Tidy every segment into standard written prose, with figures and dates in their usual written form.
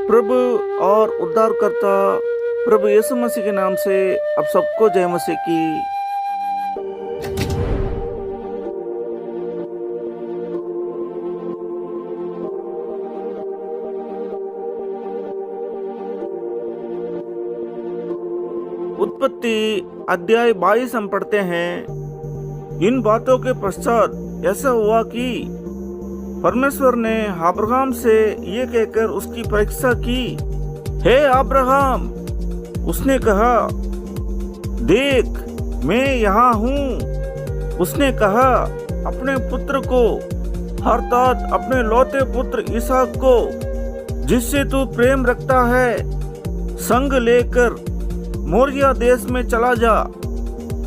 प्रभु और उद्धारकर्ता प्रभु यीशु मसीह के नाम से अब सबको जय मसीह की। उत्पत्ति अध्याय 22 हम पढ़ते हैं। इन बातों के पश्चात ऐसा हुआ कि परमेश्वर ने अब्राहम से ये कहकर उसकी परीक्षा की, हे अब्राहम। उसने कहा, देख मैं यहाँ हूँ। उसने कहा, अपने पुत्र को अर्थात अपने लौते पुत्र इसहाक को जिससे तू प्रेम रखता है संग लेकर मोरिया देश में चला जा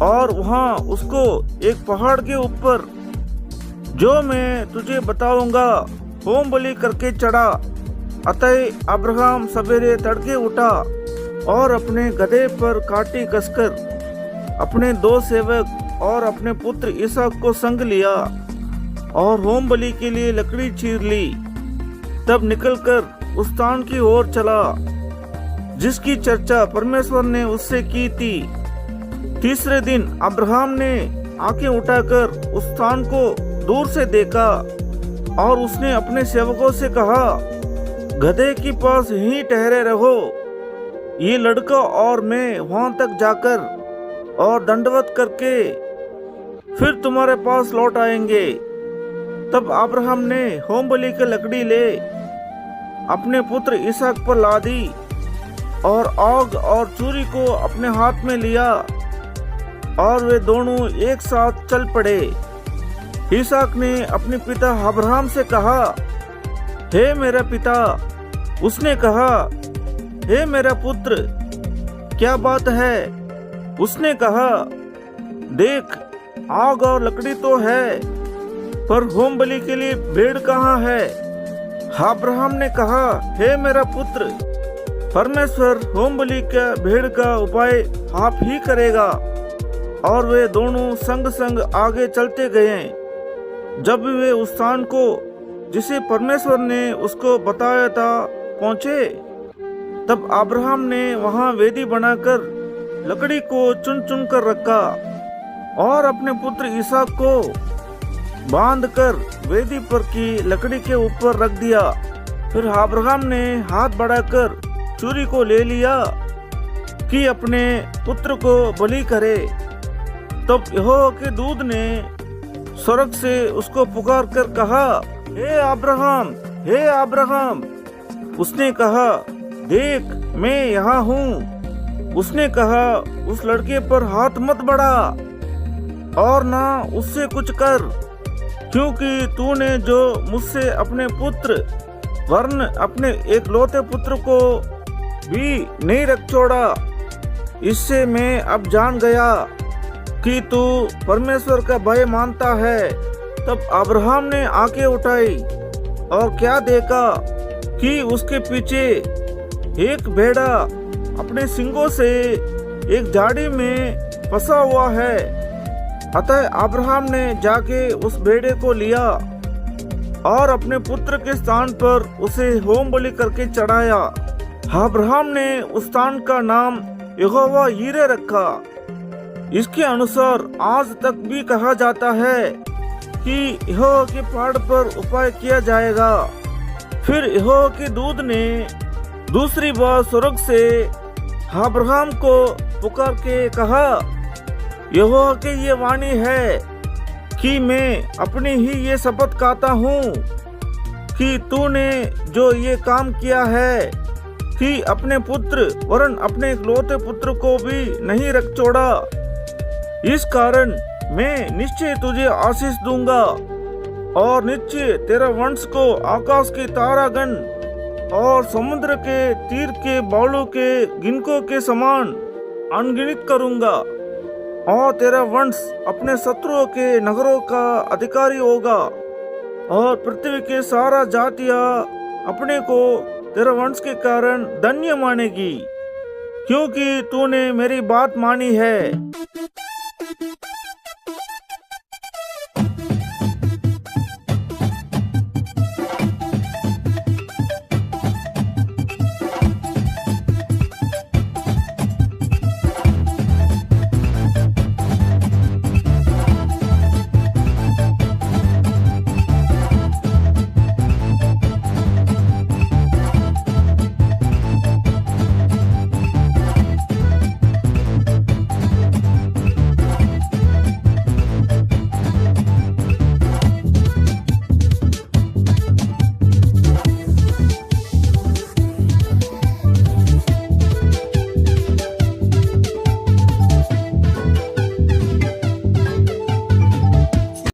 और वहाँ उसको एक पहाड़ के ऊपर जो मैं तुझे बताऊंगा होम बलि करके चढ़ा। अतः अब्राहम सवेरे तड़के उठा और अपने गधे पर काठी कसकर अपने 2 सेवक और अपने पुत्र इसहाक को संग लिया और होम बलि के लिए लकड़ी चीर ली। तब निकलकर उस स्थान की ओर चला जिसकी चर्चा परमेश्वर ने उससे की थी। तीसरे दिन अब्राहम ने आंखें उठाकर उस स्थान को दूर से देखा और उसने अपने सेवकों से कहा, गधे के पास यहीं ठहरे रहो, ये लड़का और मैं वहां तक जाकर और दंडवत करके फिर तुम्हारे पास लौट आएंगे। तब अब्राहम ने होम बलि की लकड़ी ले अपने पुत्र इसहाक पर ला दी और आग और चूरी को अपने हाथ में लिया और वे दोनों एक साथ चल पड़े। इसहाक ने अपने पिता अब्राहम से कहा, हे मेरा पिता। उसने कहा, हे मेरा पुत्र, क्या बात है? उसने कहा, देख आग और लकड़ी तो है, पर होम बलि के लिए भेड़ कहाँ है? अब्राहम ने कहा, हे मेरा पुत्र, परमेश्वर होम बलि का भेड़ का उपाय आप ही करेगा। और वे दोनों संग संग आगे चलते गए। जब वे उस स्थान को जिसे परमेश्वर ने उसको बताया था पहुंचे, तब अब्राहम ने वहां वेदी बनाकर लकड़ी को चुन चुन कर रखा और अपने पुत्र इसहाक को बांधकर वेदी पर की लकड़ी के ऊपर रख दिया। फिर अब्राहम ने हाथ बढ़ाकर चूरी को ले लिया कि अपने पुत्र को बलि करे। तब यहोवा के दूत ने स्वर्ग से उसको पुकार कर कहा, हे अब्राहम, हे अब्राहम। उसने कहा, देख मैं यहाँ हूँ। उसने कहा, उस लड़के पर हाथ मत बढ़ा और ना उससे कुछ कर, क्योंकि तूने जो मुझसे अपने पुत्र वरन अपने एक लौते पुत्र को भी नहीं रख छोड़ा। इससे मैं अब जान गया कि तू परमेश्वर का भय मानता है। तब अब्राहम ने आंखें उठाई और क्या देखा कि उसके पीछे एक भेड़ा अपने सींगों से एक झाड़ी में फंसा हुआ है। अतः अब्राहम ने जाके उस भेड़े को लिया और अपने पुत्र के स्थान पर उसे होम बलि करके चढ़ाया। अब्राहम ने उस स्थान का नाम यहोवा यीरे रखा। इसके अनुसार आज तक भी कहा जाता है कि यहोवा के पहाड़ पर उपाय किया जाएगा। फिर यहोवा के दूत ने दूसरी बार स्वर्ग से अब्राहम को पुकार के कहा, यहोवा की ये वाणी है कि मैं अपनी ही ये शपथ खाता हूँ कि तूने जो ये काम किया है कि अपने पुत्र वरन अपने इकलौते पुत्र को भी नहीं रख छोड़ा, इस कारण मैं निश्चय तुझे आशीष दूंगा और निश्चय तेरा वंश को आकाश के तारागण और समुद्र के तीर के बालों के गिनकों के समान अनगिनत करूंगा। और तेरा वंश अपने शत्रुओं के नगरों का अधिकारी होगा और पृथ्वी के सारा जातियां अपने को तेरा वंश के कारण धन्य मानेगी, क्योंकि तूने मेरी बात मानी है।